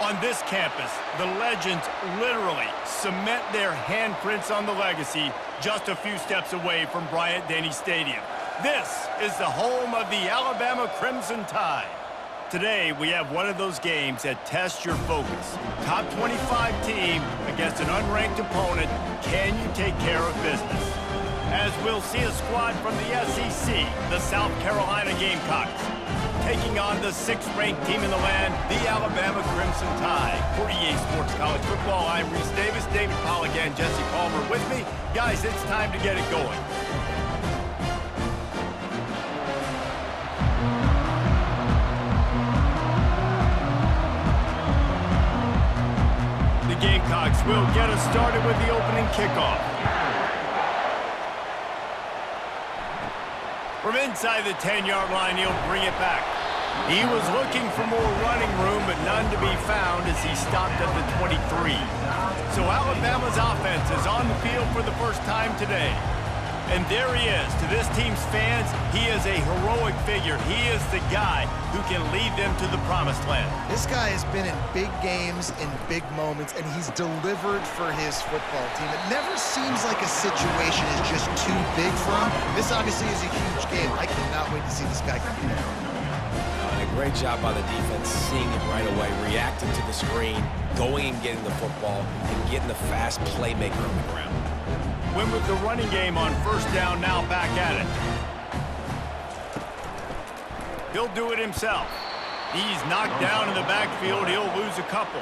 On this campus, the legends literally cement their handprints on the legacy just a few steps away from Bryant-Denny Stadium. This is the home of the Alabama Crimson Tide. Today, we have one of those games that tests your focus. Top 25 team against an unranked opponent. Can you take care of business? As we'll see a squad from the SEC, the South Carolina Gamecocks, taking on the 6th-ranked team in the land, the Alabama Crimson Tide. For EA Sports College Football, I'm Reese Davis, David Pollock, and Jesse Palmer with me. Guys, it's time to get it going. The Gamecocks will get us started with the opening kickoff. From inside the 10-yard line, he'll bring it back. He was looking for more running room, but none to be found as he stopped at the 23. So Alabama's offense is on the field for the first time today. And there he is. To this team's fans, he is a heroic figure. He is the guy who can lead them to the promised land. This guy has been in big games, in big moments, and he's delivered for his football team. It never seems like a situation is just too big for him. This obviously is a huge game. I cannot wait to see this guy compete. A great job by the defense, seeing it right away, reacting to the screen, going and getting the football, and getting the fast playmaker on the ground. Win with the running game on first down, now back at it. He'll do it himself. He's knocked down in the backfield. He'll lose a couple.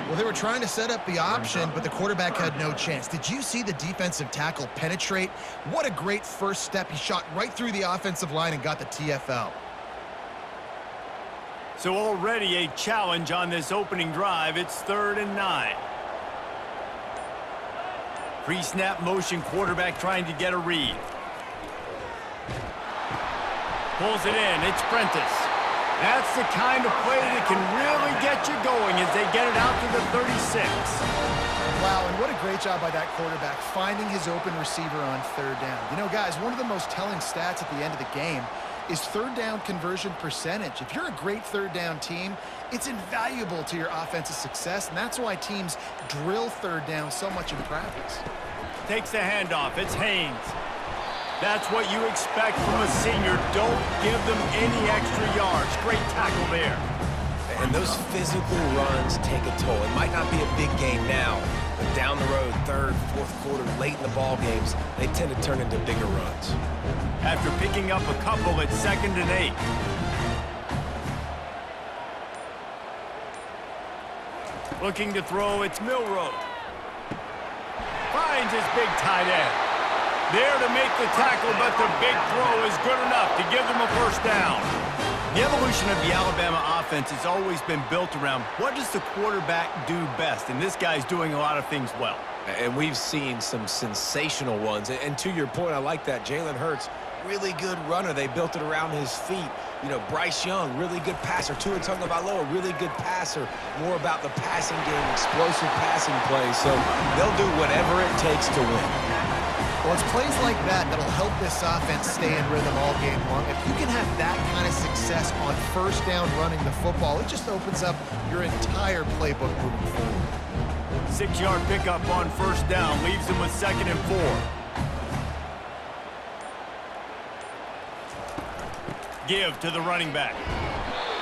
Well, they were trying to set up the option, but the quarterback had no chance. Did you see the defensive tackle penetrate? What a great first step. He shot right through the offensive line and got the TFL. So already a challenge on this opening drive. It's 3rd and 9. Pre-snap motion, quarterback trying to get a read. Pulls it in. It's Prentice. That's the kind of play that can really get you going as they get it out to the 36. Wow, and what a great job by that quarterback finding his open receiver on 3rd down. You know, guys, one of the most telling stats at the end of the game is 3rd down conversion percentage. If you're a great 3rd down team, it's invaluable to your offensive success, and that's why teams drill 3rd down so much in practice. Takes the handoff. It's Haynes. That's what you expect from a senior. Don't give them any extra yards. Great tackle there. And those physical runs take a toll. It might not be a big game now, but down the road, 3rd, 4th quarter, late in the ball games, they tend to turn into bigger runs. After picking up a couple, it's 2nd and 8. Looking to throw, it's Milroe. Finds his big tight end. There to make the tackle, but the big throw is good enough to give them a first down. The evolution of the Alabama offense has always been built around what does the quarterback do best, and this guy's doing a lot of things well. And we've seen some sensational ones. And to your point, I like that. Jalen Hurts, really good runner. They built it around his feet. You know, Bryce Young, really good passer. Tua Tagovailoa, really good passer. More about the passing game, explosive passing plays. So they'll do whatever it takes to win. Well, it's plays like that that'll help this offense stay in rhythm all game long. If you can have that kind of success on first down running the football, it just opens up your entire playbook moving forward. 6-yard pickup on first down leaves them with 2nd and 4. Give to the running back.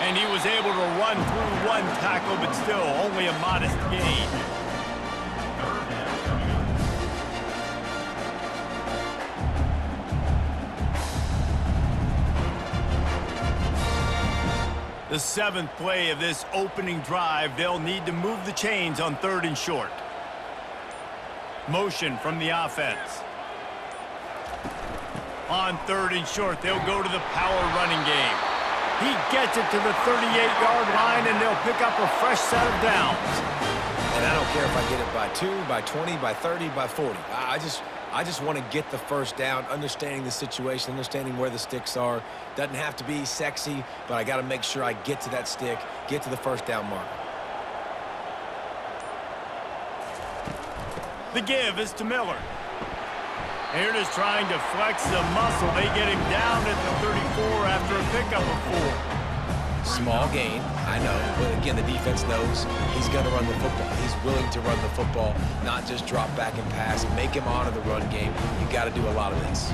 And he was able to run through one tackle, but still only a modest gain. The 7th play of this opening drive, they'll need to move the chains on 3rd and short. Motion from the offense. On 3rd and short, they'll go to the power running game. He gets it to the 38-yard line, and they'll pick up a fresh set of downs. And I don't care if I get it by 2, by 20, by 30, by 40. I just want to get the first down, understanding the situation, understanding where the sticks are. Doesn't have to be sexy, but I got to make sure I get to that stick, get to the first down marker. The give is to Miller. Here it is trying to flex the muscle. They get him down at the 34 after a pickup of 4. Small gain, I know, but again, the defense knows he's going to run the football. He's willing to run the football, not just drop back and pass, make him honor the run game. You got to do a lot of this.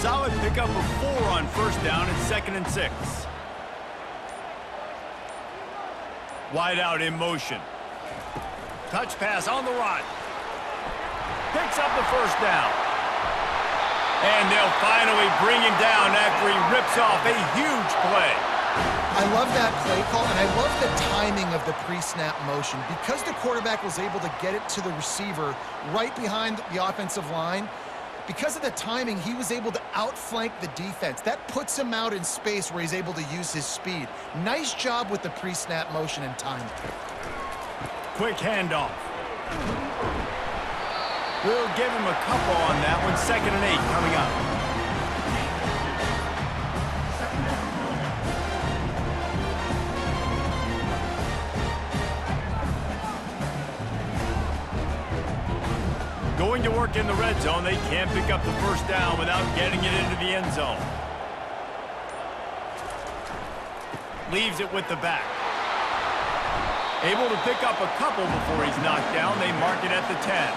Solid pickup of 4 on first down and 2nd and 6. Wide out in motion. Touch pass on the run. Picks up the first down. And they'll finally bring him down after he rips off a huge play. I love that play call, and I love the timing of the pre-snap motion. Because the quarterback was able to get it to the receiver right behind the offensive line, because of the timing, he was able to outflank the defense. That puts him out in space where he's able to use his speed. Nice job with the pre-snap motion and timing. Quick handoff. We'll give him a couple on that one. 2nd and 8 coming up. Going to work in the red zone. They can't pick up the first down without getting it into the end zone. Leaves it with the back. Able to pick up a couple before he's knocked down. They mark it at the 10.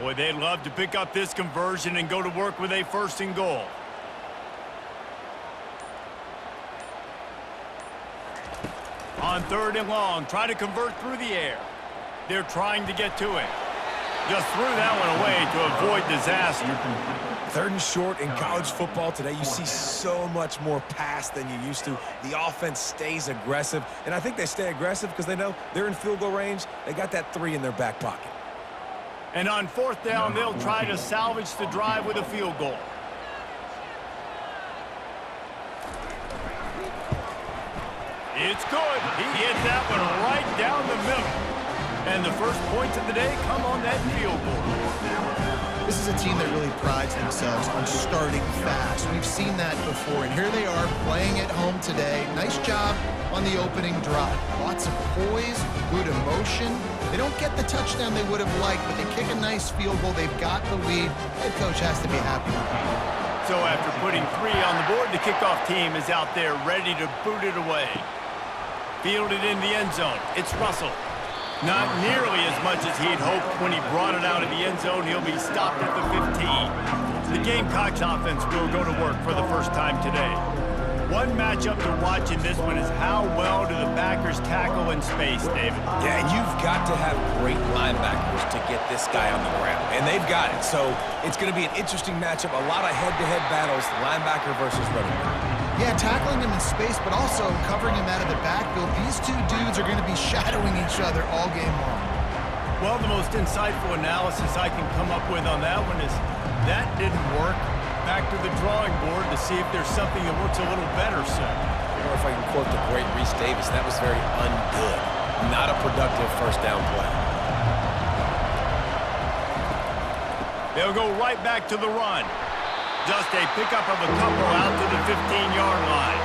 Boy, they'd love to pick up this conversion and go to work with a 1st and goal. On 3rd and long, try to convert through the air. They're trying to get to it. Just threw that one away to avoid disaster. 3rd and short in college football today, you see so much more pass than you used to. The offense stays aggressive, and I think they stay aggressive because they know they're in field goal range. They got that 3 in their back pocket. And on 4th down, they'll try to salvage the drive with a field goal. It's good. He hit that one right down the middle. And the first points of the day come on that field goal. This is a team that really prides themselves on starting fast. We've seen that before, and here they are playing at home today. Nice job on the opening drive. Lots of poise, good emotion. They don't get the touchdown they would have liked, but they kick a nice field goal. They've got the lead. Head coach has to be happy with that. So after putting 3 on the board, the kickoff team is out there ready to boot it away. Fielded in the end zone. It's Russell. Not nearly as much as he'd hoped when he brought it out of the end zone. He'll be stopped at the 15. The Gamecocks offense will go to work for the first time today. One matchup to watch in this one is how well do the backers tackle in space, David? Yeah, and you've got to have great linebackers to get this guy on the ground, and they've got it. So it's going to be an interesting matchup, a lot of head-to-head battles, linebacker versus running back. Yeah, tackling him in space, but also covering him out of the backfield. These two dudes are going to be shadowing each other all game long. Well, the most insightful analysis I can come up with on that one is that didn't work. Back to the drawing board to see if there's something that works a little better, sir. Or if I can quote the great Reese Davis, that was very ungood. Not a productive first down play. They'll go right back to the run. Just a pickup of a couple out to the 15-yard line.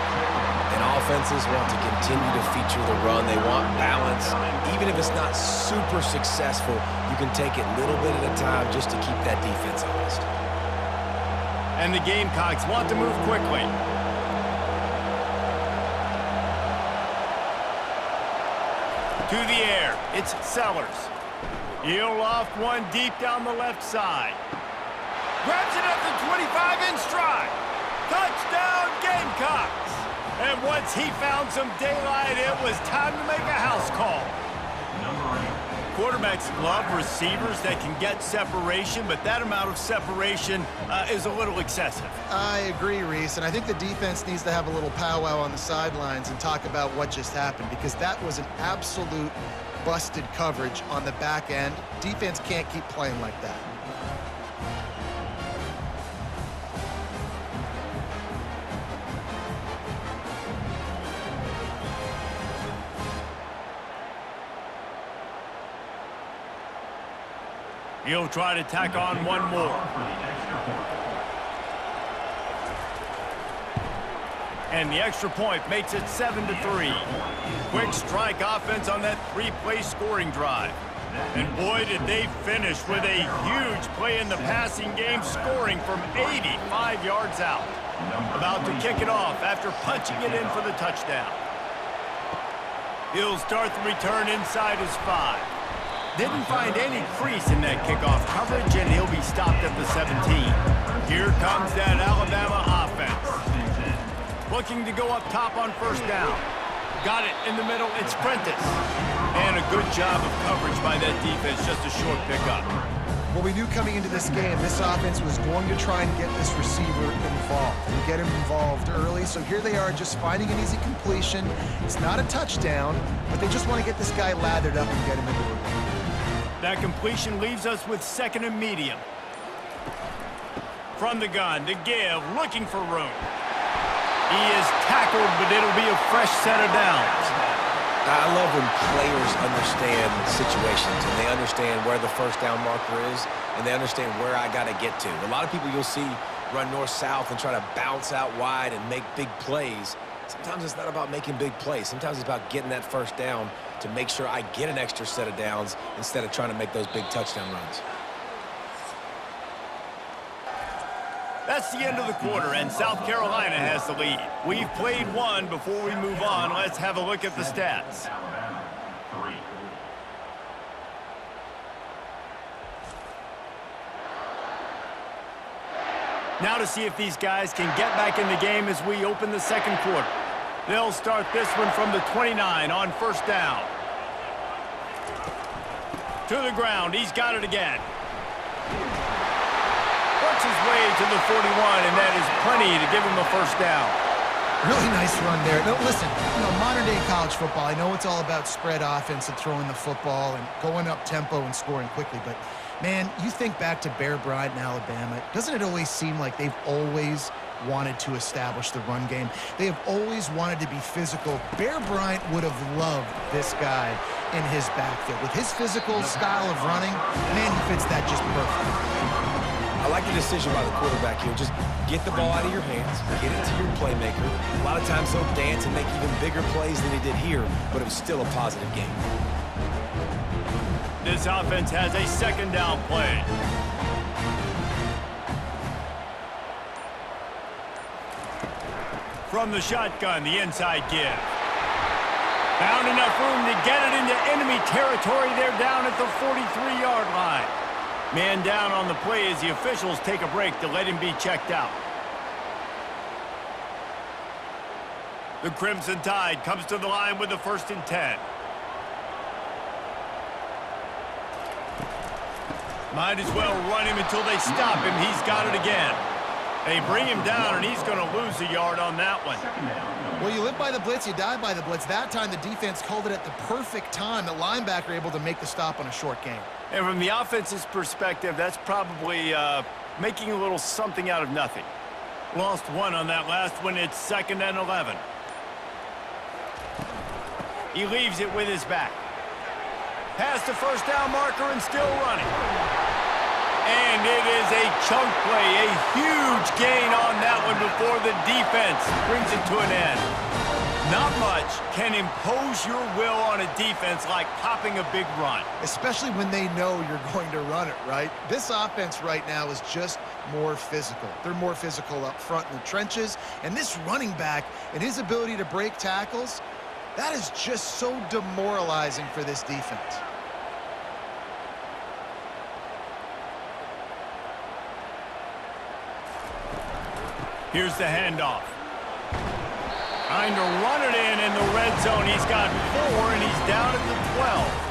And offenses want to continue to feature the run. They want balance. Even if it's not super successful, you can take it little bit at a time just to keep that defense honest. And the Gamecocks want to move quickly. To the air, it's Sellers. He'll loft one deep down the left side. Grabs it at the 25 in stride. Touchdown, Gamecocks! And once he found some daylight, it was time to make a house call. Quarterbacks love receivers that can get separation, but that amount of separation is a little excessive. I agree, Reese, and I think the defense needs to have a little powwow on the sidelines and talk about what just happened, because that was an absolute busted coverage on the back end. Defense can't keep playing like that. He'll try to tack on one more. And the extra point makes it 7-3. Quick strike offense on that three-play scoring drive. And boy, did they finish with a huge play in the passing game, scoring from 85 yards out. About to kick it off after punching it in for the touchdown. He'll start the return inside his 5. Didn't find any crease in that kickoff coverage, and he'll be stopped at the 17. Here comes that Alabama offense. Looking to go up top on first down. Got it in the middle. It's Prentice. And a good job of coverage by that defense. Just a short pickup. Well, we knew coming into this game, this offense was going to try and get this receiver involved and get him involved early. So here they are just finding an easy completion. It's not a touchdown, but they just want to get this guy lathered up and get him into the game. That completion leaves us with 2nd and medium. From the gun, to give, looking for room. He is tackled, but it'll be a fresh set of downs. I love when players understand situations and they understand where the first down marker is and they understand where I got to get to. A lot of people you'll see run north-south and try to bounce out wide and make big plays. Sometimes it's not about making big plays. Sometimes it's about getting that first down to make sure I get an extra set of downs instead of trying to make those big touchdown runs. That's the end of the quarter, and South Carolina has the lead. We've played one. Before we move on, let's have a look at the stats. Now to see if these guys can get back in the game as we open the second quarter. They'll start this one from the 29 on first down. To the ground. He's got it again. Works his way to the 41, and that is plenty to give him a first down. Really nice run there. No, listen, modern-day college football, I know it's all about spread offense and throwing the football and going up tempo and scoring quickly, but, man, you think back to Bear Bryant in Alabama, doesn't it always seem like they've always wanted to establish the run game? They have always wanted to be physical. Bear Bryant would have loved this guy in his backfield. With his physical style of running, man, he fits that just perfect. I like the decision by the quarterback here. Just get the ball out of your hands, get it to your playmaker. A lot of times he'll dance and make even bigger plays than he did here, but it was still a positive game. This offense has a second down play. From the shotgun, the inside give. Found enough room to get it into enemy territory. They're down at the 43-yard line. Man down on the play as the officials take a break to let him be checked out. The Crimson Tide comes to the line with the 1st and 10. Might as well run him until they stop him. He's got it again. They bring him down, and he's going to lose a yard on that one. Well, you live by the blitz, you die by the blitz. That time, the defense called it at the perfect time. The linebacker able to make the stop on a short gain. And from the offense's perspective, that's probably making a little something out of nothing. Lost one on that last one. It's 2nd and 11. He leaves it with his back. Past the first down marker and still running. And it is a chunk play, a huge gain on that one before the defense brings it to an end. Not much can impose your will on a defense like popping a big run. Especially when they know you're going to run it, right? This offense right now is just more physical. They're more physical up front in the trenches. And this running back and his ability to break tackles, that is just so demoralizing for this defense. Here's the handoff. Trying to run it in the red zone. He's got 4, and he's down at the 12.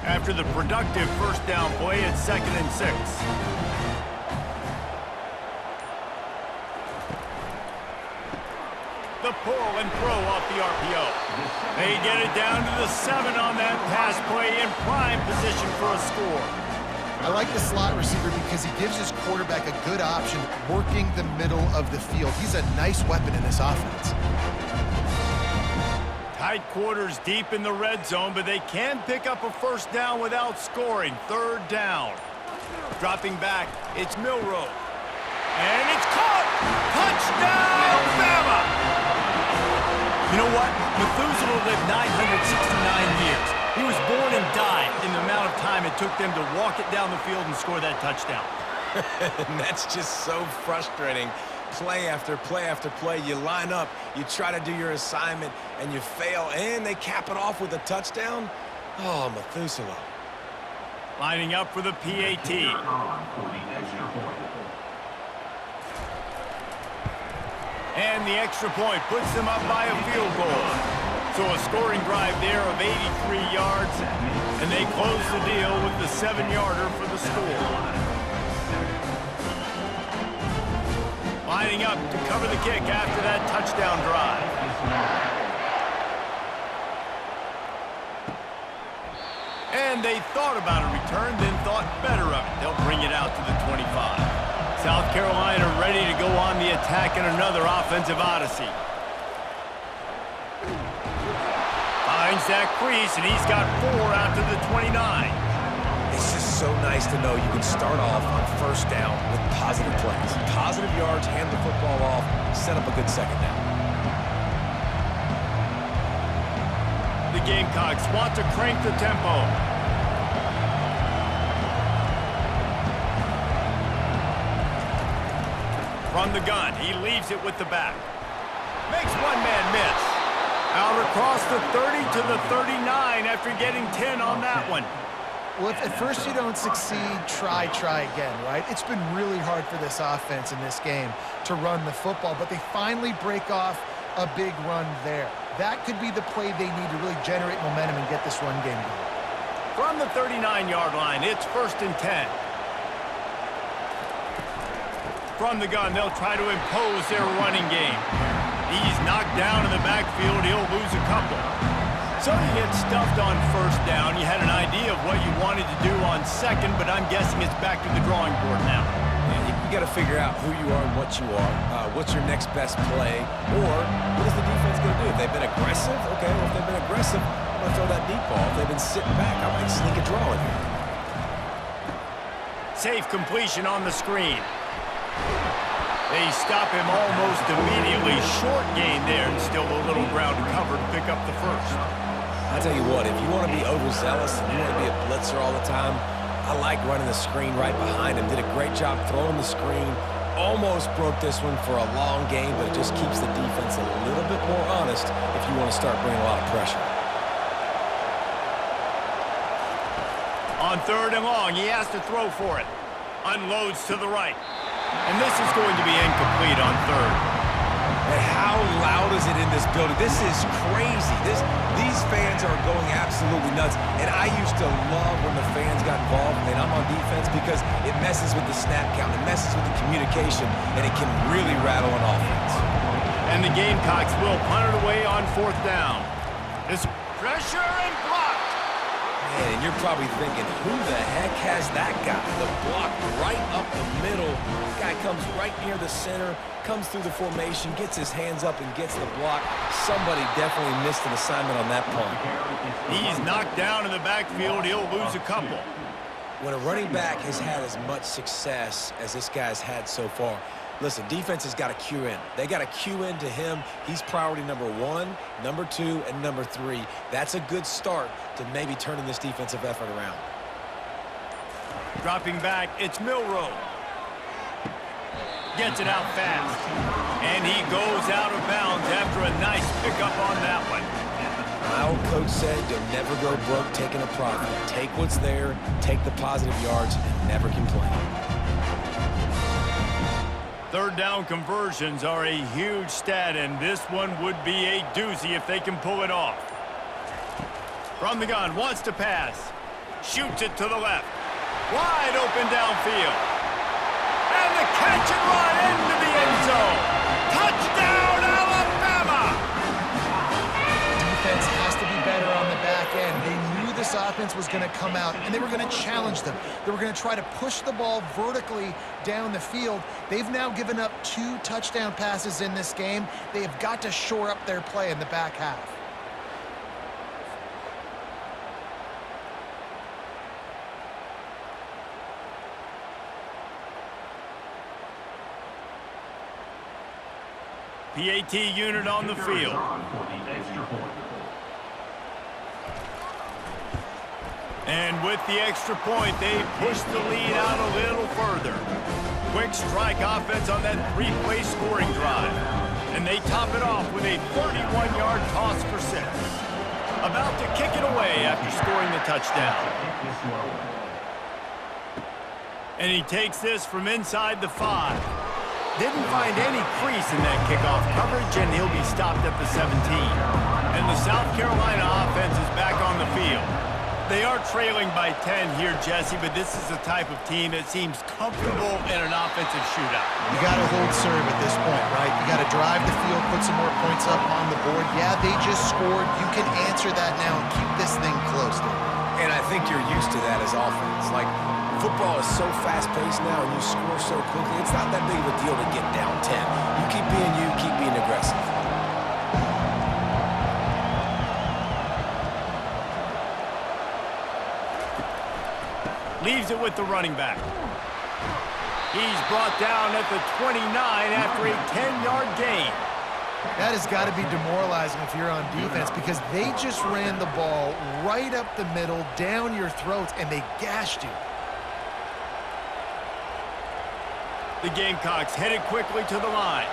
After the productive first down play, it's 2nd and 6. The pull and throw off the RPO. They get it down to the 7 on that pass play in prime position for a score. I like the slot receiver because he gives his quarterback a good option working the middle of the field. He's a nice weapon in this offense. Tight quarters deep in the red zone, but they can pick up a first down without scoring. Third down. Dropping back, it's Milroe. And it's caught! Touchdown, Bama! You know what? Methuselah lived 969 years. He was born and died in the amount of time it took them to walk it down the field and score that touchdown. And that's just so frustrating. Play after play after play. You line up, you try to do your assignment, and you fail, and they cap it off with a touchdown? Oh, Methuselah. Lining up for the PAT. And the extra point puts them up by a field goal. So a scoring drive there of 83 yards, and they close the deal with the 7-yarder for the score. Lining up to cover the kick after that touchdown drive. And they thought about a return, then thought better of it. They'll bring it out to the 25. South Carolina ready to go on the attack in another offensive odyssey. Finds that crease, and he's got 4 out to the 29. It's just so nice to know you can start off on first down with positive plays. Positive yards, hand the football off, set up a good second down. The Gamecocks want to crank the tempo. From the gun, he leaves it with the back. Makes one man miss. Out across the 30 to the 39 after getting 10 on that one. Well, if at first you don't succeed, try again, right? It's been really hard for this offense in this game to run the football, but they finally break off a big run there. That could be the play they need to really generate momentum and get this run game going. From the 39-yard line, it's 1st and 10. From the gun, they'll try to impose their running game. He's knocked down in the backfield. He'll lose a couple. So you get stuffed on first down. You had an idea of what you wanted to do on second, but I'm guessing it's back to the drawing board now. You got to figure out who you are and what you are. What's your next best play? Or what is the defense going to do? If they've been aggressive, okay, well, if they've been aggressive, I'm going to throw that deep ball. If they've been sitting back, I might sneak a draw in here. Safe completion on the screen. They stop him almost immediately. Short gain there, and still a little ground to cover to pick up the first. I tell you what, if you want to be overzealous and you want to be a blitzer all the time, I like running the screen right behind him. Did a great job throwing the screen. Almost broke this one for a long game, but it just keeps the defense a little bit more honest if you want to start bringing a lot of pressure. On 3rd and long, he has to throw for it. Unloads to the right. And this is going to be incomplete on 3rd. And how loud is it in this building? This is crazy. These fans are going absolutely nuts. And I used to love when the fans got involved and I'm on defense because it messes with the snap count. It messes with the communication, and it can really rattle an offense. And the Gamecocks will punt it away on 4th down. This pressure and blocked. Man, and you're probably thinking, who the heck has that guy? The block right up the middle. Guy comes right near the center, comes through the formation, gets his hands up and gets the block. Somebody definitely missed an assignment on that punt. He's knocked down in the backfield. He'll lose a couple. When a running back has had as much success as this guy's had so far, listen, defense has got to cue in. They got to cue in to him. He's priority number 1, number 2, and number 3. That's a good start to maybe turning this defensive effort around. Dropping back, it's Milroe. Gets it out fast. And he goes out of bounds after a nice pickup on that one. My old coach said you'll never go broke taking a profit. Take what's there, take the positive yards, and never complain. 3rd down conversions are a huge stat, and this one would be a doozy if they can pull it off. From the gun, wants to pass. Shoots it to the left. Wide open downfield. And the catch and run into the end zone. Touchdown, Alabama! Defense has to be better on the back end. They knew this offense was going to come out, and they were going to challenge them. They were going to try to push the ball vertically down the field. They've now given up 2 touchdown passes in this game. They have got to shore up their play in the back half. PAT unit on the field. And with the extra point, they push the lead out a little further. Quick strike offense on that three-play scoring drive. And they top it off with a 31-yard toss for 6. About to kick it away after scoring the touchdown. And he takes this from inside the 5. Didn't find any crease in that kickoff coverage, and he'll be stopped at the 17. And the South Carolina offense is back on the field. They are trailing by 10 here, Jesse, but this is the type of team that seems comfortable in an offensive shootout. You got to hold serve at this point, right? You got to drive the field, put some more points up on the board. Yeah, they just scored. You can answer that now and keep this thing close, David. And I think you're used to that as offense. Like, football is so fast-paced now, and you score so quickly. It's not that big of a deal to get down 10. You keep being aggressive. Leaves it with the running back. He's brought down at the 29 after a 10-yard gain. That has got to be demoralizing if you're on defense because they just ran the ball right up the middle, down your throats, and they gashed you. The Gamecocks headed quickly to the line.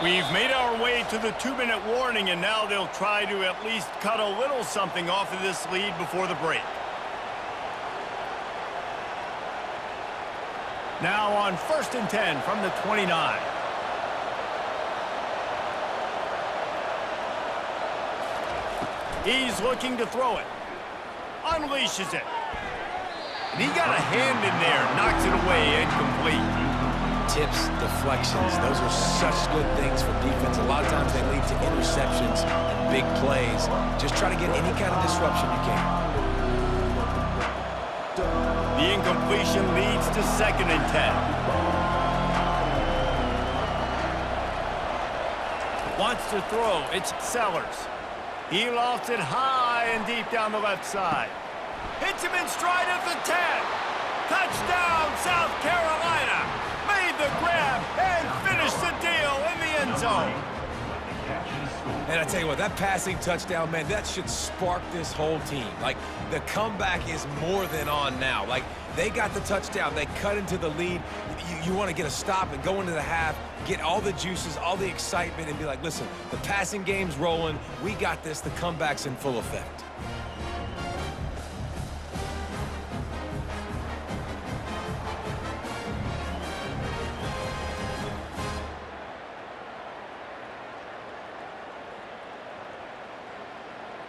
We've made our way to the 2-minute warning, and now they'll try to at least cut a little something off of this lead before the break. Now on 1st and 10 from the 29. He's looking to throw it. Unleashes it. And he got a hand in there, knocks it away, incomplete. Tips, deflections, those are such good things for defense. A lot of times they lead to interceptions and big plays. Just try to get any kind of disruption you can. The incompletion leads to 2nd and 10. Wants to throw. It's Sellers. He lofts it high and deep down the left side. Hits him in stride at the 10. Touchdown, South Carolina. Made the grab and finished the deal in the end zone. And I tell you what, that passing touchdown, man, that should spark this whole team. Like, the comeback is more than on now. Like, they got the touchdown. They cut into the lead. You want to get a stop and go into the half, get all the juices, all the excitement, and be like, listen, the passing game's rolling. We got this. The comeback's in full effect.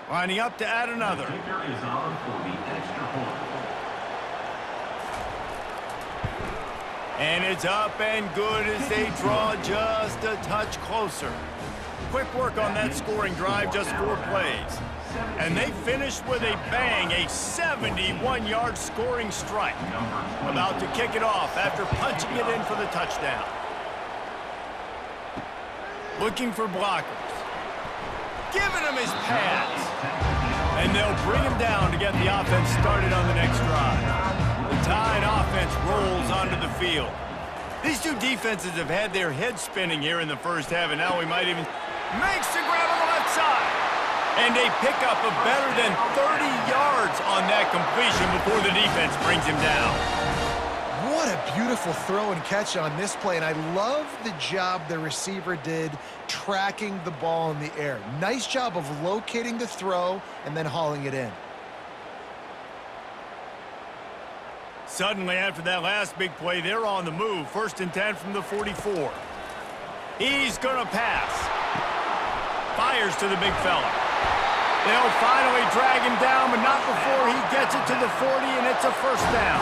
Lining up to add another. And it's up and good as they draw just a touch closer. Quick work on that scoring drive, just 4 plays. And they finished with a bang, a 71-yard scoring strike. About to kick it off after punching it in for the touchdown. Looking for blockers. Giving him his pads. And they'll bring him down to get the offense started on the next drive. The Tide offense rolls onto the field. These two defenses have had their heads spinning here in the first half, and now we might even makes the grab on the left side. And a pickup of better than 30 yards on that completion before the defense brings him down. What a beautiful throw and catch on this play, and I love the job the receiver did tracking the ball in the air. Nice job of locating the throw and then hauling it in. Suddenly, after that last big play, they're on the move. 1st and 10 from the 44. He's going to pass. Fires to the big fella. They'll finally drag him down, but not before he gets it to the 40, and it's a 1st down.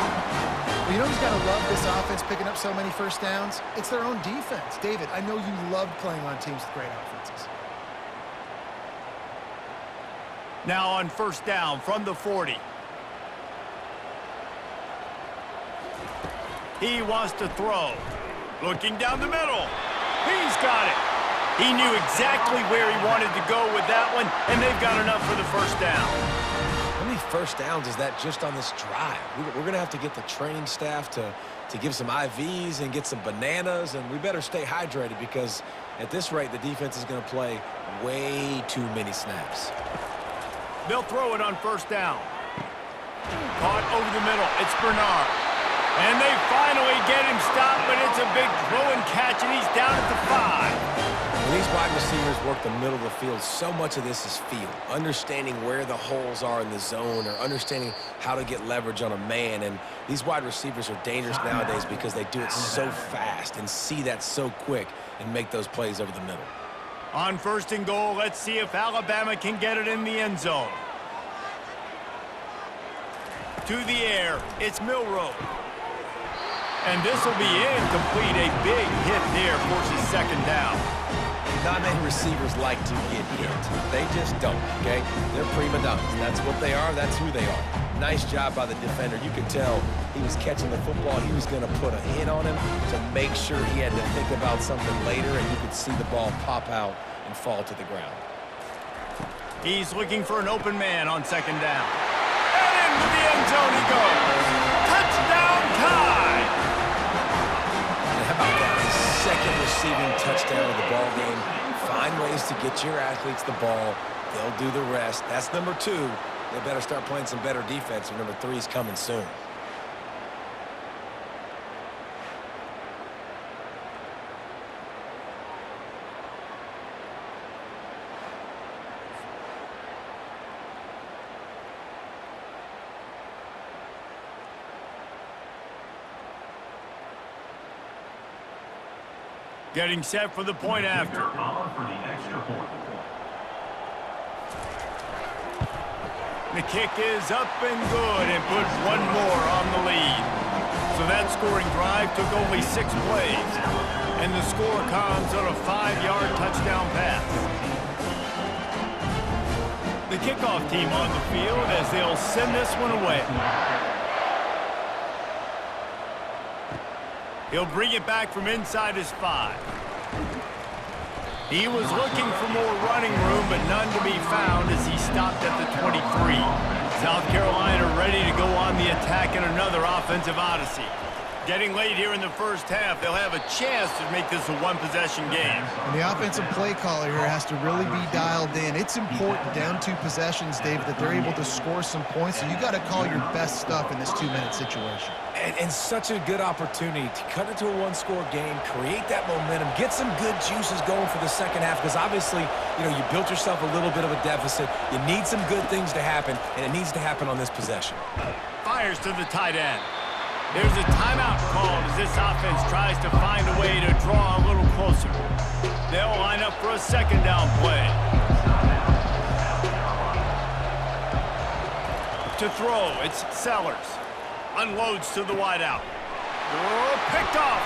Well, you know who's got to love this offense picking up so many 1st downs? It's their own defense. David, I know you love playing on teams with great offenses. Now on 1st down from the 40. He wants to throw. Looking down the middle. He's got it. He knew exactly where he wanted to go with that one, and they've got enough for the 1st down. How many first downs as that just on this drive. We're going to have to get the training staff to give some IVs and get some bananas, and we better stay hydrated because at this rate, the defense is going to play way too many snaps. They'll throw it on first down. Caught over the middle. It's Bernard. And they finally get him stopped, but it's a big throw and catch, and he's down at the 5. When these wide receivers work the middle of the field, so much of this is feel. Understanding where the holes are in the zone or understanding how to get leverage on a man. And these wide receivers are dangerous nowadays because they do it so fast and see that so quick and make those plays over the middle. On first and goal, let's see if Alabama can get it in the end zone. To the air, it's Milroe. And this will be incomplete. A big hit there forces second down. Not many receivers like to get hit. They just don't, okay? They're prima donnas. That's what they are. That's who they are. Nice job by the defender. You could tell he was catching the football. He was going to put a hit on him to make sure he had to think about something later, and you could see the ball pop out and fall to the ground. He's looking for an open man on second down. And into the end zone he goes. Touchdown Tide! And how about that? His second receiving touchdown of the ball game. Find ways to get your athletes the ball. They'll do the rest. That's number 2. They better start playing some better defense, and number 3 is coming soon. Getting set for the point after. The kick is up and good and puts one more on the lead. So that scoring drive took only 6 plays. And the score comes on a 5-yard touchdown pass. The kickoff team on the field as they'll send this one away. He'll bring it back from inside his 5. He was looking for more running room, but none to be found as he stopped at the 23. South Carolina ready to go on the attack in another offensive odyssey. Getting late here in the first half, they'll have a chance to make this a one-possession game. And the offensive play caller here has to really be dialed in. It's important down 2 possessions, David, that they're able to score some points. So you got to call your best stuff in this 2-minute situation. And such a good opportunity to cut it to a 1-score game, create that momentum, get some good juices going for the second half because obviously, you built yourself a little bit of a deficit. You need some good things to happen, and it needs to happen on this possession. Fires to the tight end. There's a timeout called as this offense tries to find a way to draw a little closer. They'll line up for a second down play. To throw, it's Sellers. Unloads to the wideout. Oh, picked off.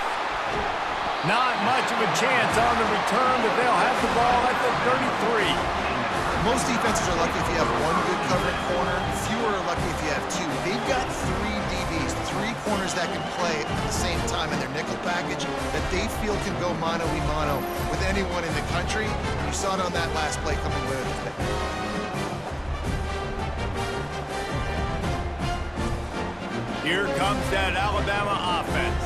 Not much of a chance on the return, but they'll have the ball at the 33. Most defenses are lucky if you have 1 good covering corner. Fewer are lucky if you have 2. They've got 3 DBs, 3 corners that can play at the same time in their nickel package that they feel can go mano-a-mano with anyone in the country. You saw it on that last play coming with it. Here comes that Alabama offense.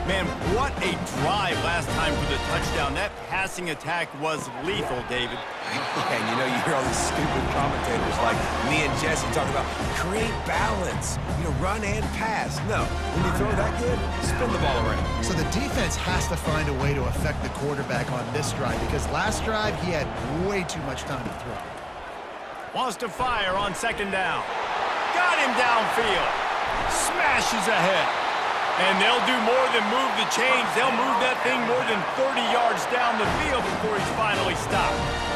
Man, what a drive last time for the touchdown. That passing attack was lethal, David. And you hear all these stupid commentators like me and Jesse talk about create balance, run and pass. No, when you throw that good, spin the ball around. So the defense has to find a way to affect the quarterback on this drive because last drive he had way too much time to throw. Wants to fire on second down. Got him downfield. Smashes ahead. And they'll do more than move the chains. They'll move that thing more than 30 yards down the field before he's finally stopped.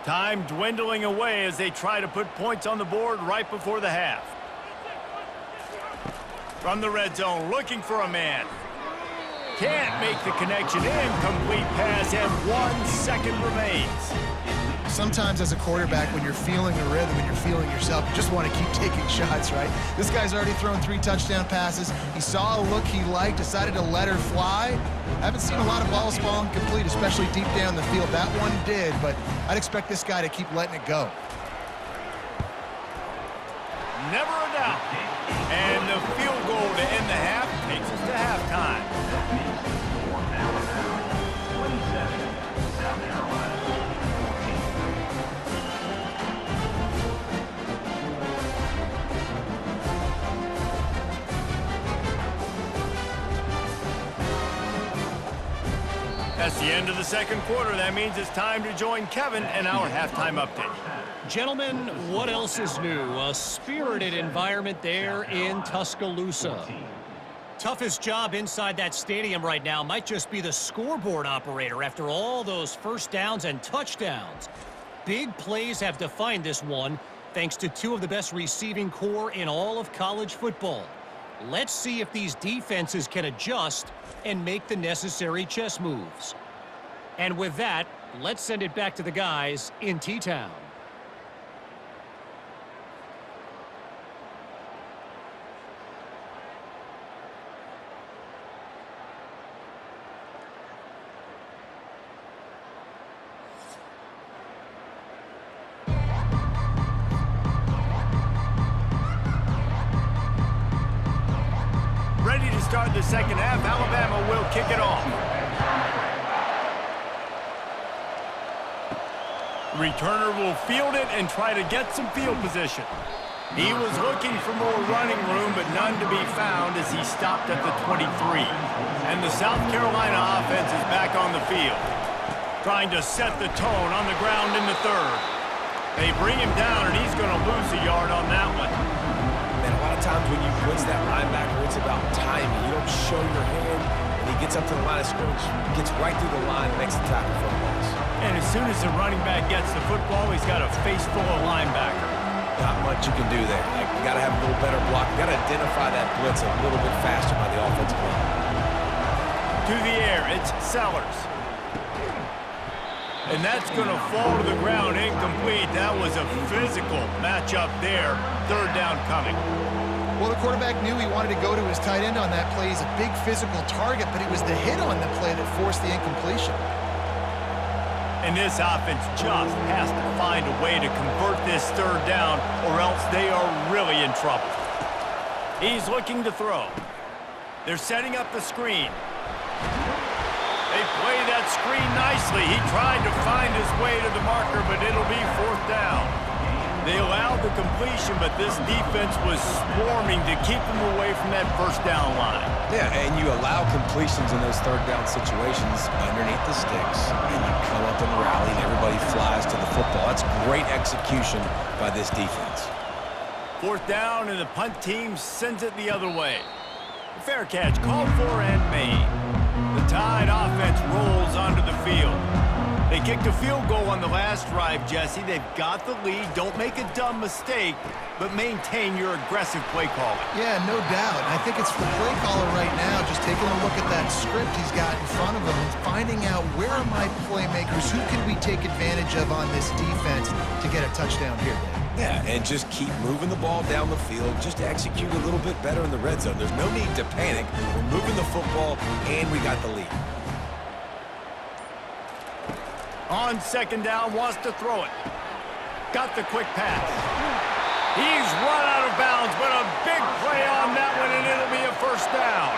Time dwindling away as they try to put points on the board right before the half. From the red zone, looking for a man. Can't make the connection. Incomplete pass, and 1 second remains. Sometimes as a quarterback, when you're feeling the rhythm and you're feeling yourself, you just want to keep taking shots, right? This guy's already thrown 3 touchdown passes. He saw a look he liked, decided to let her fly. Haven't seen a lot of balls falling complete, especially deep down the field. That one did, but I'd expect this guy to keep letting it go. Never a doubt. And the field goal to end the half takes us to halftime. That's the end of the second quarter. That means it's time to join Kevin in our halftime update. Gentlemen, what else is new? A spirited environment there in Tuscaloosa. Toughest job inside that stadium right now might just be the scoreboard operator after all those first downs and touchdowns. Big plays have defined this one thanks to 2 of the best receiving core in all of college football. Let's see if these defenses can adjust and make the necessary chess moves. And with that, let's send it back to the guys in T-Town. Ready to start the second half. Alabama will kick it off. Returner will field it and try to get some field position. He was looking for more running room, but none to be found as he stopped at the 23. And the South Carolina offense is back on the field, trying to set the tone on the ground in the third. They bring him down, and he's going to lose a yard on that one. Man, a lot of times when you blitz that linebacker, it's about timing. You don't show your hand, and he gets up to the line of scrimmage, gets right through the line, makes the tackle for a loss. And as soon as the running back gets the football, he's got a face full of linebacker. Not much you can do there. Like, you got to have a little better block. You got to identify that blitz a little bit faster by the offensive line. To the air, it's Sellers. And that's going to fall to the ground incomplete. That was a physical matchup there. Third down coming. Well, the quarterback knew he wanted to go to his tight end on that play. He's a big physical target, but it was the hit on the play that forced the incompletion. And this offense just has to find a way to convert this third down, or else they are really in trouble. He's looking to throw. They're setting up the screen. They play that screen nicely. He tried to find his way to the marker, but it'll be fourth down. They allowed the completion, but this defense was swarming to keep them away from that first down line. Yeah, and you allow completions in those third down situations underneath the sticks, and you come up and rally, and everybody flies to the football. That's great execution by this defense. Fourth down, and the punt team sends it the other way. Fair catch called for and made. The Tide offense rolls onto the field. They kicked a field goal on the last drive, Jesse. They've got the lead. Don't make a dumb mistake, but maintain your aggressive play calling. Yeah, no doubt. I think it's the play caller right now just taking a look at that script he's got in front of him and finding out where are my playmakers, who can we take advantage of on this defense to get a touchdown here. Yeah, and just keep moving the ball down the field. Just execute a little bit better in the red zone. There's no need to panic. We're moving the football, and we got the lead. On second down, wants to throw it. Got the quick pass. He's run out of bounds, but a big play on that one, and it'll be a first down.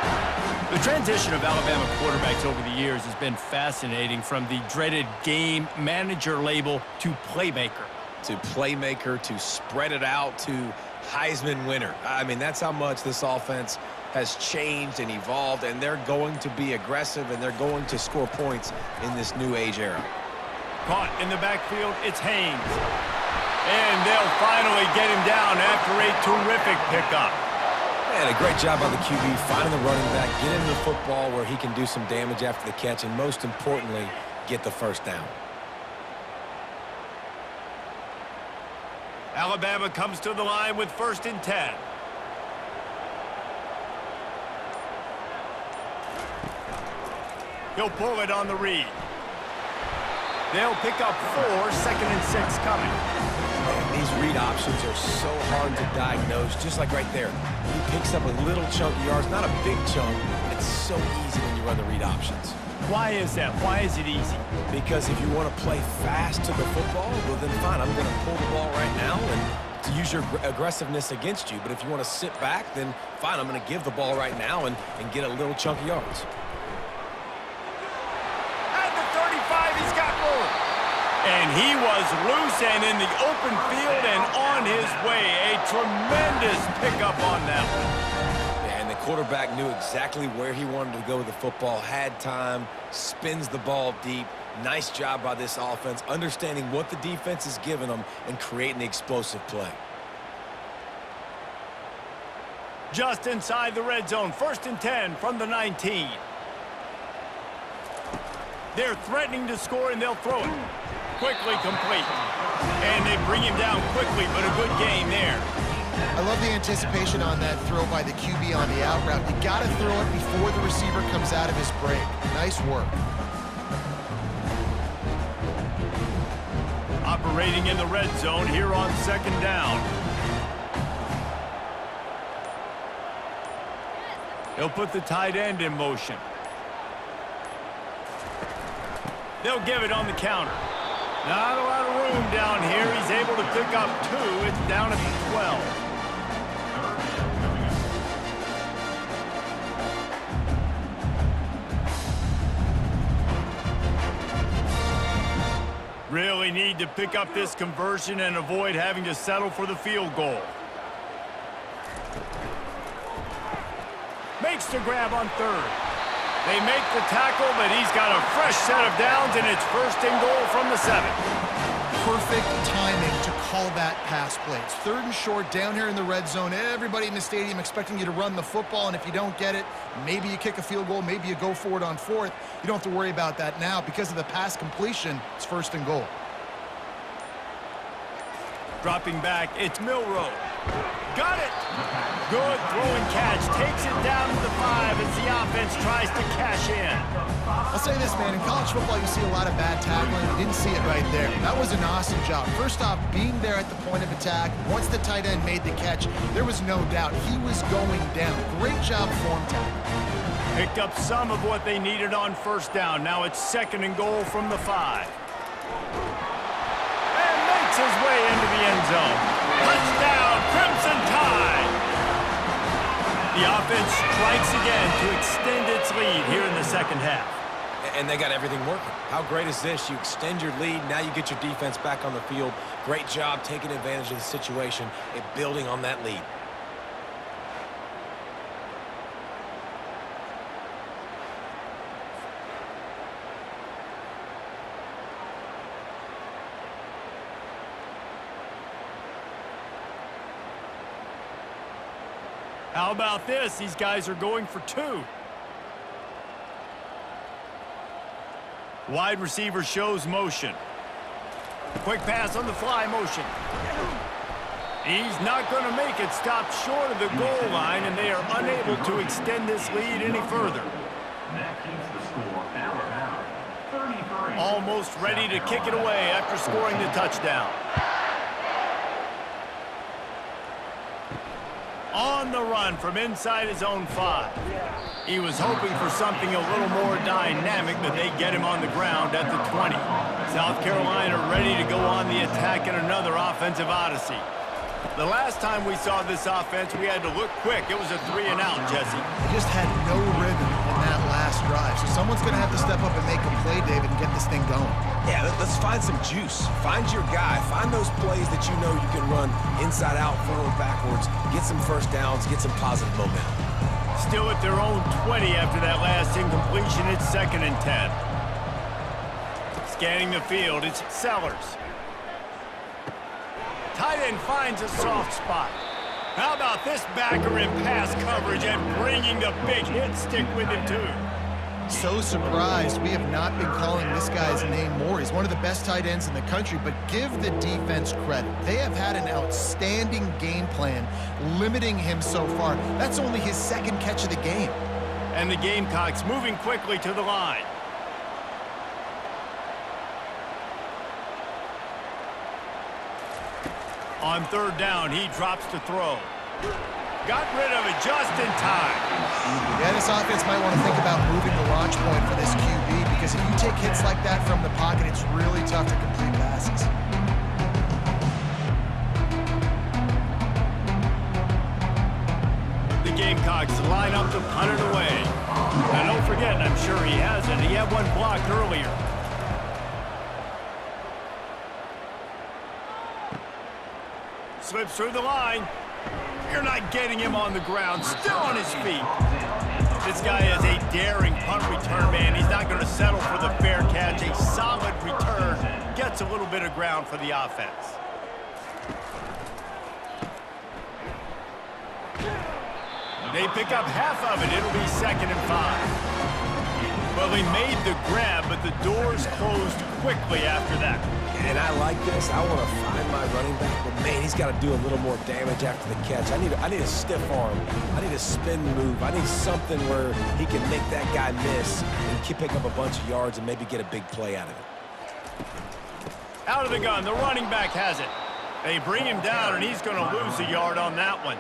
The transition of Alabama quarterbacks over the years has been fascinating, from the dreaded game manager label to playmaker. To playmaker, to spread it out, to Heisman winner. I mean, that's how much this offense has changed and evolved, and they're going to be aggressive, and they're going to score points in this new age era. Caught in the backfield, it's Haynes. And they'll finally get him down after a terrific pickup. And a great job by the QB, finding the running back, get him the football where he can do some damage after the catch, and most importantly, get the first down. Alabama comes to the line with 1st and 10. He'll pull it on the read. They'll pick up 4, 2nd and 6 coming. Man, these read options are so hard to diagnose, just like right there. He picks up a little chunk of yards, not a big chunk, but it's so easy when you run the read options. Why is that? Why is it easy? Because if you want to play fast to the football, well then fine, I'm going to pull the ball right now and to use your aggressiveness against you. But if you want to sit back, then fine, I'm going to give the ball right now and get a little chunk of yards. At the 35, he's got room. And he was loose and in the open field and on his way. A tremendous pickup on that one. And the quarterback knew exactly where he wanted to go with the football, had time, spins the ball deep. Nice job by this offense, understanding what the defense is giving them and creating the explosive play. Just inside the red zone, 1st and 10 from the 19. They're threatening to score, and they'll throw it. Quickly complete. And they bring him down quickly, but a good gain there. I love the anticipation on that throw by the QB on the out route. You got to throw it before the receiver comes out of his break. Nice work. Operating in the red zone here on 2nd down. He'll put the tight end in motion. They'll give it on the counter. Not a lot of room down here. He's able to pick up 2. It's down at the 12. Really need to pick up this conversion and avoid having to settle for the field goal. Makes the grab on 3rd. They make the tackle, but he's got a fresh set of downs, and it's 1st and goal from the 7. Perfect timing to call that pass play. It's 3rd and short down here in the red zone. Everybody in the stadium expecting you to run the football, and if you don't get it, maybe you kick a field goal, maybe you go for it on 4th. You don't have to worry about that now. Because of the pass completion, it's 1st and goal. Dropping back, it's Milroe. Got it! Good throwing catch. Takes it down to the 5 as the offense tries to cash in. I'll say this, man. In college football, you see a lot of bad tackling. You didn't see it right there. That was an awesome job. First off, being there at the point of attack. Once the tight end made the catch, there was no doubt he was going down. Great job form tackle. Picked up some of what they needed on 1st down. Now it's 2nd and goal from the 5. His way into the end zone. Touchdown, Crimson Tide! The offense strikes again to extend its lead here in the 2nd half. And they got everything working. How great is this? You extend your lead, now you get your defense back on the field. Great job taking advantage of the situation and building on that lead. How about this? These guys are going for 2. Wide receiver shows motion. Quick pass on the fly motion. He's not going to make it. Stop short of the goal line, and they are unable to extend this lead any further. Almost ready to kick it away after scoring the touchdown. On the run from inside his own 5. He was hoping for something a little more dynamic, but they get him on the ground at the 20. South Carolina ready to go on the attack in another offensive odyssey. The last time we saw this offense, we had to look quick. It was a 3-and-out, Jesse. They just had no rhythm in that last drive. So someone's going to have to step up and make a play, David, and get this thing going. Yeah, let's find some juice. Find your guy. Find those plays that you know you can run inside out, forward, backwards. Get some 1st downs. Get some positive momentum. Still at their own 20 after that last incompletion. It's 2nd and 10. Scanning the field, it's Sellers. Tight end finds a soft spot. How about this backer in pass coverage and bringing the big hit stick with him, too? So surprised we have not been calling this guy's name more. He's one of the best tight ends in the country, but give the defense credit. They have had an outstanding game plan limiting him so far. That's only his 2nd catch of the game. And the Gamecocks moving quickly to the line. On third down, he drops to throw. Got rid of it just in time. Yeah, this offense might want to think about moving the launch point for this QB, because if you take hits like that from the pocket, it's really tough to complete passes. The Gamecocks line up to punt it away. Now don't forget, and I'm sure he has it, he had one blocked earlier. Slips through the line. You're not getting him on the ground, still on his feet. This guy is a daring punt return man. He's not going to settle for the fair catch. A solid return. Gets a little bit of ground for the offense. They pick up half of it. It'll be 2nd and 5. Well, he made the grab, but the doors closed quickly after that. And I like this. I want to find my running back, but man, he's got to do a little more damage after the catch. I need a stiff arm. I need a spin move. I need something where he can make that guy miss and pick up a bunch of yards and maybe get a big play out of it. Out of the gun, the running back has it. They bring him down, and he's going to lose a yard on that one.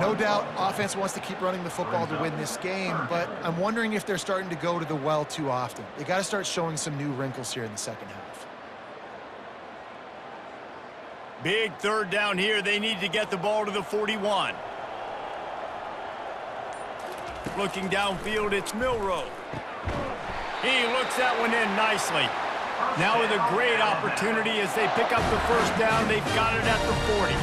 No doubt, offense wants to keep running the football to win this game, but I'm wondering if they're starting to go to the well too often. They got to start showing some new wrinkles here in the second half. Big third down here. They need to get the ball to the 41. Looking downfield, it's Milrow. He looks that one in nicely. Now with a great opportunity as they pick up the first down. They've got it at the 40.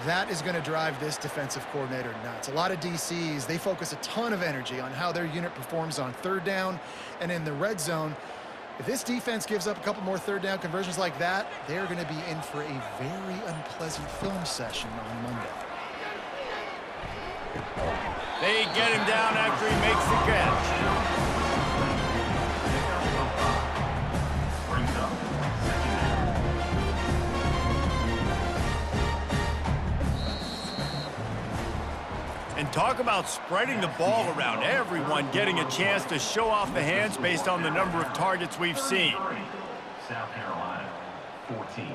That is going to drive this defensive coordinator nuts. A lot of DCs, they focus a ton of energy on how their unit performs on third down and in the red zone. If this defense gives up a couple more third down conversions like that, they're going to be in for a very unpleasant film session on Monday. They get him down after he makes the catch. And talk about spreading the ball around. Everyone getting a chance to show off the hands based on the number of targets we've seen. South Carolina, 14.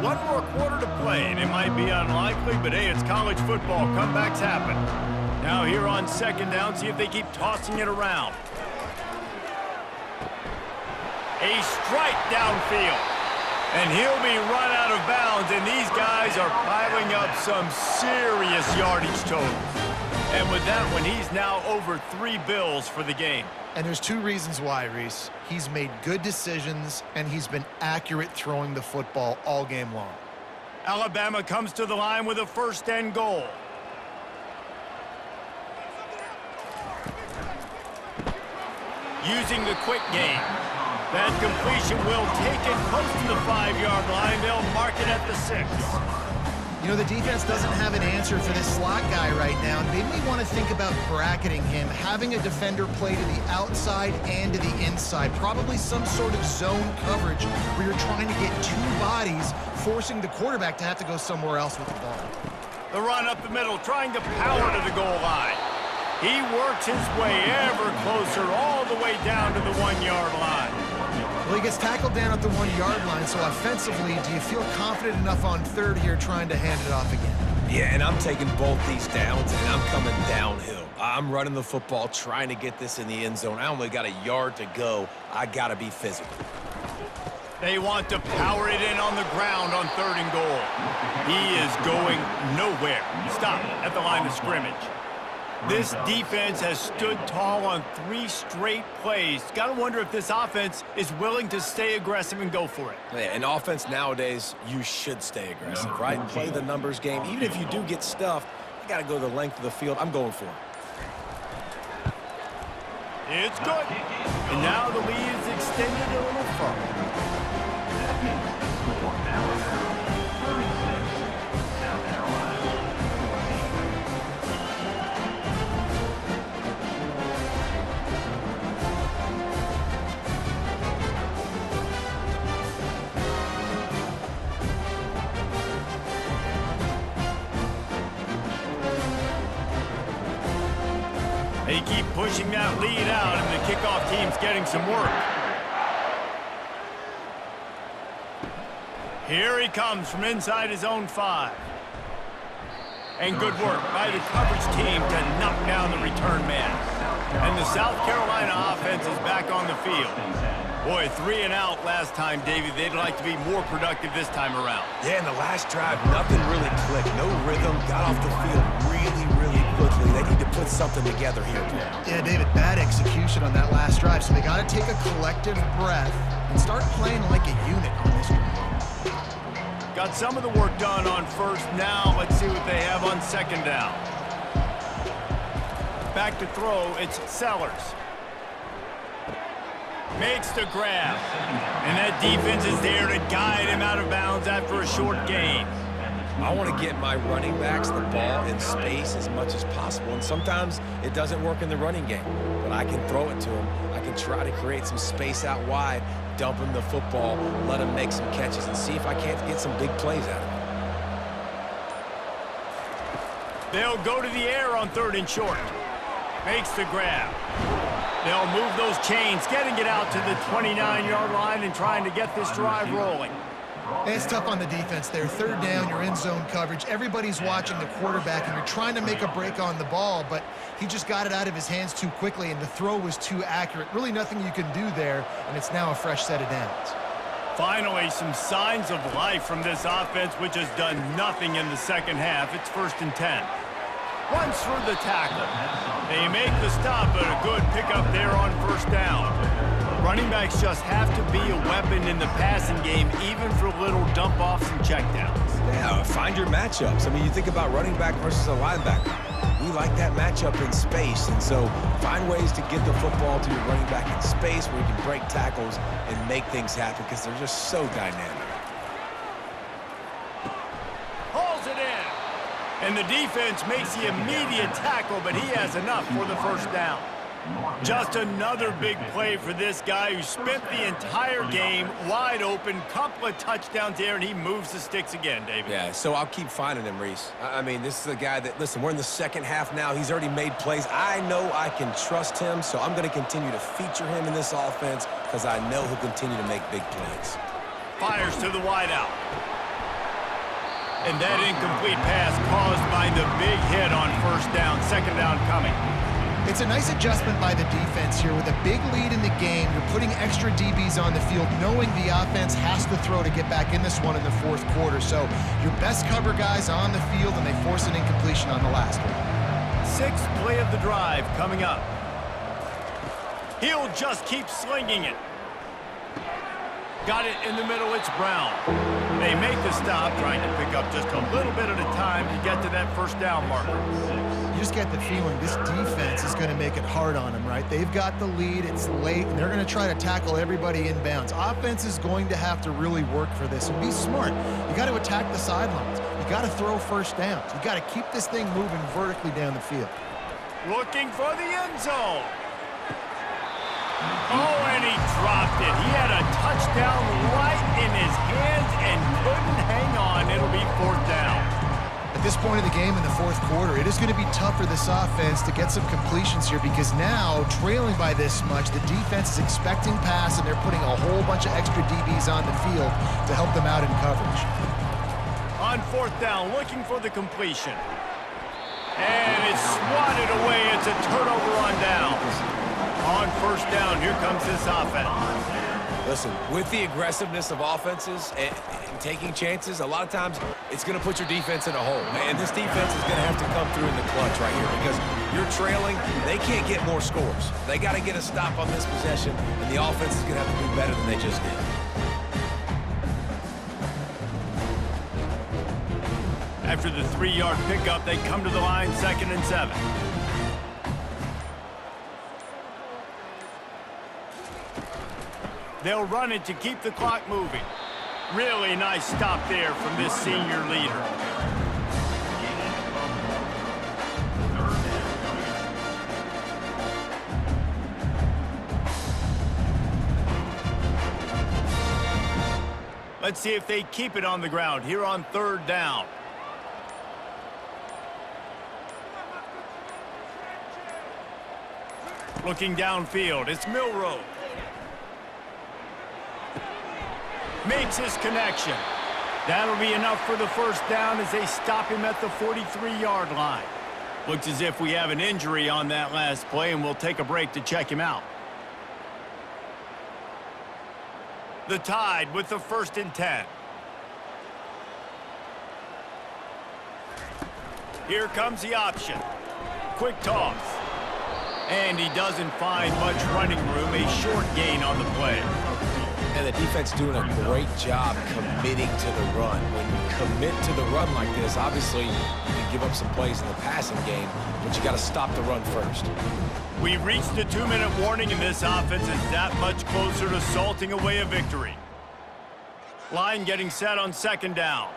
One more quarter to play, and it might be unlikely, but hey, it's college football. Comebacks happen. Now here on second down, see if they keep tossing it around. A strike downfield. And he'll be run out of bounds, and these guys are piling up some serious yardage totals. And with that one, he's now over 3 bills for the game. And there's 2 reasons why, Reese. He's made good decisions, and he's been accurate throwing the football all game long. Alabama comes to the line with a 1st and goal. Using the quick game. That completion will take it close to the 5-yard line. They'll mark it at the 6. You know, the defense doesn't have an answer for this slot guy right now. They may want to think about bracketing him, having a defender play to the outside and to the inside. Probably some sort of zone coverage where you're trying to get 2 bodies, forcing the quarterback to have to go somewhere else with the ball. The run up the middle, trying to power to the goal line. He works his way ever closer all the way down to the 1-yard line. Well, he gets tackled down at the 1-yard line, so offensively, do you feel confident enough on third here trying to hand it off again? Yeah, and I'm taking both these downs, and I'm coming downhill. I'm running the football, trying to get this in the end zone. I only got a yard to go. I got to be physical. They want to power it in on the ground on 3rd and goal. He is going nowhere. Stop at the line of scrimmage. This defense has stood tall on 3 straight plays. Got to wonder if this offense is willing to stay aggressive and go for it. Yeah, in offense nowadays, you should stay aggressive, right? Play the numbers game. Even if you do get stuffed, you got to go the length of the field. I'm going for it. It's good. And now the lead is extended a little further. They keep pushing that lead out, and the kickoff team's getting some work. Here he comes from inside his own 5. And good work by the coverage team to knock down the return man. And the South Carolina offense is back on the field. Boy, 3 and out last time, Davey. They'd like to be more productive this time around. Yeah, in the last drive, nothing really clicked. No rhythm, got off the field really quickly. They need to put something together here. Yeah, David, bad execution on that last drive, so they got to take a collective breath and start playing like a unit on this drive. Got some of the work done on first. Now let's see what they have on second down. Back to throw, it's Sellers. Makes the grab. And that defense is there to guide him out of bounds after a short gain. I want to get my running backs the ball in space as much as possible, and sometimes it doesn't work in the running game, but I can throw it to them. I can try to create some space out wide, dump him the football, let him make some catches, and see if I can't get some big plays out of it. They'll go to the air on 3rd and short. Makes the grab. They'll move those chains, getting it out to the 29-yard line and trying to get this drive rolling. It's tough on the defense there. 3rd down, you're in zone coverage. Everybody's watching the quarterback, and you're trying to make a break on the ball, but he just got it out of his hands too quickly, and the throw was too accurate. Really nothing you can do there, and it's now a fresh set of downs. Finally, some signs of life from this offense, which has done nothing in the second half. It's 1st and 10. Runs through the tackle. They make the stop, but a good pickup there on 1st down. Running backs just have to be a weapon in the passing game, even for little dump-offs and checkdowns. Yeah, find your matchups. I mean, you think about running back versus a linebacker. We like that matchup in space, and so find ways to get the football to your running back in space where you can break tackles and make things happen because they're just so dynamic. Hauls it in. And the defense makes the immediate tackle, but he has enough for the 1st down. Just another big play for this guy who spent the entire game wide open, couple of touchdowns there, and he moves the sticks again, David. Yeah, so I'll keep finding him, Reese. I mean, this is a guy that, listen, we're in the second half now. He's already made plays. I know I can trust him, so I'm going to continue to feature him in this offense because I know he'll continue to make big plays. Fires to the wideout. And that incomplete pass caused by the big hit on 1st down. 2nd down coming. It's a nice adjustment by the defense here. With a big lead in the game, you're putting extra DBs on the field, knowing the offense has to throw to get back in this one in the 4th quarter. So your best cover guys on the field, and they force an incompletion on the last one. 6th play of the drive coming up. He'll just keep slinging it. Got it in the middle, it's Brown. They make the stop, trying to pick up just a little bit at a time to get to that 1st down marker. You just get the feeling this defense is going to make it hard on them, right? They've got the lead, it's late, and they're going to try to tackle everybody inbounds. Offense is going to have to really work for this and be smart. You got to attack the sidelines. You got to throw 1st downs. You got to keep this thing moving vertically down the field. Looking for the end zone. Oh, and he dropped it. He had a touchdown right in his hands and couldn't hang on. It'll be 4th down. At this point of the game in the 4th quarter, it is going to be tough for this offense to get some completions here because now, trailing by this much, the defense is expecting pass, and they're putting a whole bunch of extra DBs on the field to help them out in coverage. On 4th down, looking for the completion. And it's swatted away. It's a turnover on downs. On 1st down, here comes this offense. Listen, with the aggressiveness of offenses and taking chances, a lot of times it's going to put your defense in a hole. And this defense is going to have to come through in the clutch right here because you're trailing. They can't get more scores. They got to get a stop on this possession, and the offense is going to have to do better than they just did. After the 3-yard pickup, they come to the line 2nd and 7. They'll run it to keep the clock moving. Really nice stop there from this senior leader. Let's see if they keep it on the ground here on 3rd down. Looking downfield, it's Milroe. Makes his connection. That'll be enough for the first down as they stop him at the 43-yard line. Looks as if we have an injury on that last play, and we'll take a break to check him out. The Tide with the 1st and 10. Here comes the option. Quick toss. And he doesn't find much running room, a short gain on the play. And the defense doing a great job committing to the run. When you commit to the run like this, obviously you can give up some plays in the passing game, but you got to stop the run first. We've reached the 2-minute warning, and this offense is that much closer to salting away a victory. Line getting set on 2nd down.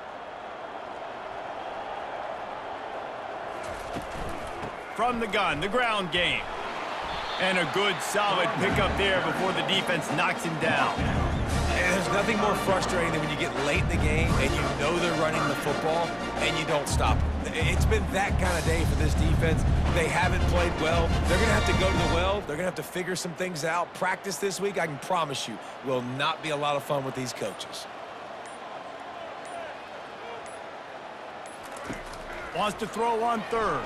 From the gun, the ground game. And a good, solid pickup there before the defense knocks him down. And there's nothing more frustrating than when you get late in the game and you know they're running the football and you don't stop them. It's been that kind of day for this defense. They haven't played well. They're going to have to go to the well. They're going to have to figure some things out. Practice this week, I can promise you, will not be a lot of fun with these coaches. Wants to throw on 3rd.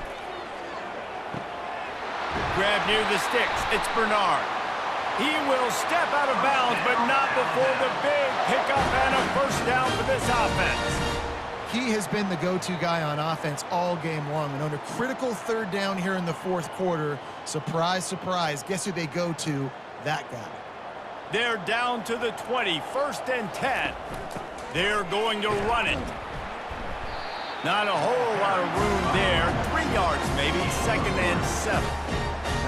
Grab near the sticks. It's Bernard. He will step out of bounds, but not before the big pickup and a 1st down for this offense. He has been the go-to guy on offense all game long. And on a critical 3rd down here in the 4th quarter, surprise, surprise, guess who they go to? That guy. They're down to the 20, 1st and 10. They're going to run it. Not a whole lot of room there. 3 yards maybe, 2nd and 7.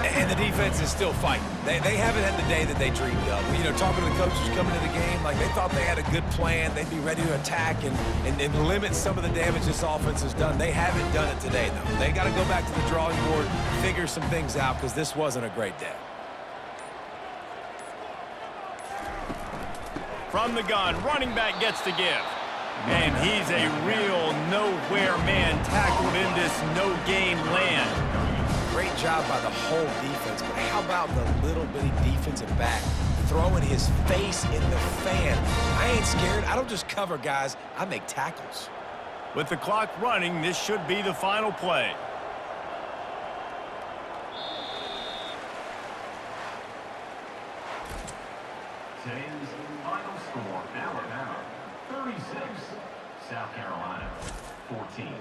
And the defense is still fighting. They haven't had the day that they dreamed of. You know, talking to the coaches coming to the game, like they thought they had a good plan. They'd be ready to attack and limit some of the damage this offense has done. They haven't done it today, though. They got to go back to the drawing board, figure some things out, because this wasn't a great day. From the gun, running back gets to give. And he's a real nowhere man tackled in this no-gain land. Great job by the whole defense, but how about the little bitty defensive back throwing his face in the fan? I ain't scared. I don't just cover guys. I make tackles. With the clock running, this should be the final play. Today's final score, Alabama 36, South Carolina 14.